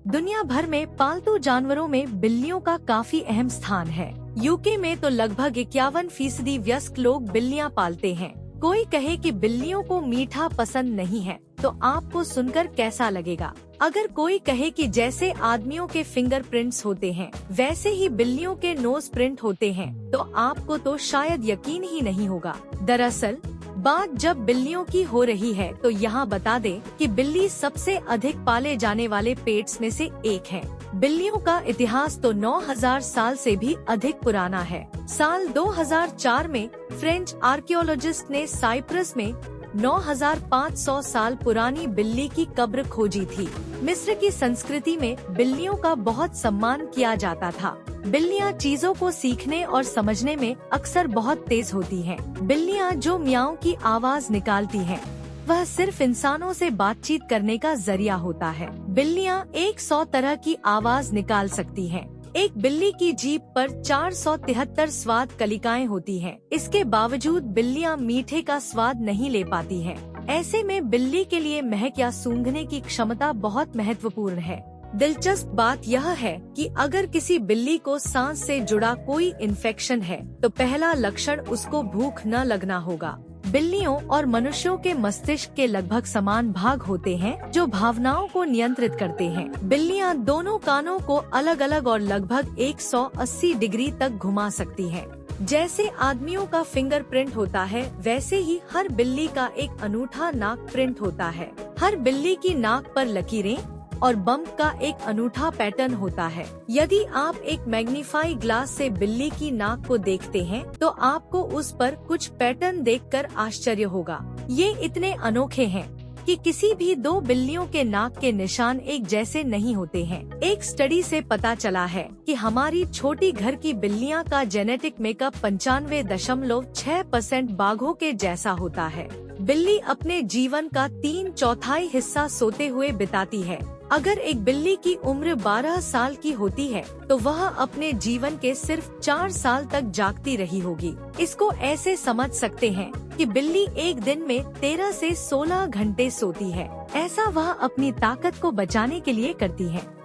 दुनिया भर में पालतू जानवरों में बिल्लियों का काफी अहम स्थान है। यूके में तो लगभग 51% वयस्क लोग बिल्लियां पालते हैं। कोई कहे कि बिल्लियों को मीठा पसंद नहीं है, तो आपको सुनकर कैसा लगेगा? अगर कोई कहे कि जैसे आदमियों के फिंगरप्रिंट्स होते हैं, वैसे ही बिल्लियों के नोज प्रिंट होते हैं, तो आपको तो शायद यकीन ही नहीं होगा। दरअसल बात जब बिल्लियों की हो रही है, तो यहाँ बता दें कि बिल्ली सबसे अधिक पाले जाने वाले पेट्स में से एक है। बिल्लियों का इतिहास तो 9000 साल से भी अधिक पुराना है। साल 2004 में फ्रेंच आर्कियोलॉजिस्ट ने साइप्रस में 9500 साल पुरानी बिल्ली की कब्र खोजी थी। मिस्र की संस्कृति में बिल्लियों का बहुत सम्मान किया जाता था। बिल्लियां चीजों को सीखने और समझने में अक्सर बहुत तेज होती हैं। बिल्लियां जो म्याऊं की आवाज निकालती हैं, वह सिर्फ इंसानों से बातचीत करने का जरिया होता है। बिल्लियां 100 तरह की आवाज निकाल सकती हैं। एक बिल्ली की जीभ पर 473 स्वाद कलिकाएं होती हैं। इसके बावजूद बिल्लियां मीठे का स्वाद नहीं ले पाती हैं। ऐसे में बिल्ली के लिए महक या सूंघने की क्षमता बहुत महत्वपूर्ण है। दिलचस्प बात यह है कि अगर किसी बिल्ली को सांस से जुड़ा कोई इन्फेक्शन है, तो पहला लक्षण उसको भूख न लगना होगा। बिल्लियों और मनुष्यों के मस्तिष्क के लगभग समान भाग होते हैं, जो भावनाओं को नियंत्रित करते हैं। बिल्लियां दोनों कानों को अलग अलग और लगभग 180 डिग्री तक घुमा सकती हैं। जैसे आदमियों का फिंगरप्रिंट होता है, वैसे ही हर बिल्ली का एक अनूठा नाक प्रिंट होता है। हर बिल्ली की नाक पर लकीरें और बम्प का एक अनूठा पैटर्न होता है। यदि आप एक मैग्नीफाई ग्लास से बिल्ली की नाक को देखते हैं, तो आपको उस पर कुछ पैटर्न देखकर आश्चर्य होगा। ये इतने अनोखे हैं कि किसी भी दो बिल्लियों के नाक के निशान एक जैसे नहीं होते हैं। एक स्टडी से पता चला है कि हमारी छोटी घर की बिल्लियां का जेनेटिक मेकअप 95.6% बाघों के जैसा होता है। बिल्ली अपने जीवन का 3/4 हिस्सा सोते हुए बिताती है। अगर एक बिल्ली की उम्र 12 साल की होती है, तो वह अपने जीवन के सिर्फ 4 साल तक जागती रही होगी। इसको ऐसे समझ सकते हैं कि बिल्ली एक दिन में 13 से 16 घंटे सोती है। ऐसा वह अपनी ताकत को बचाने के लिए करती है।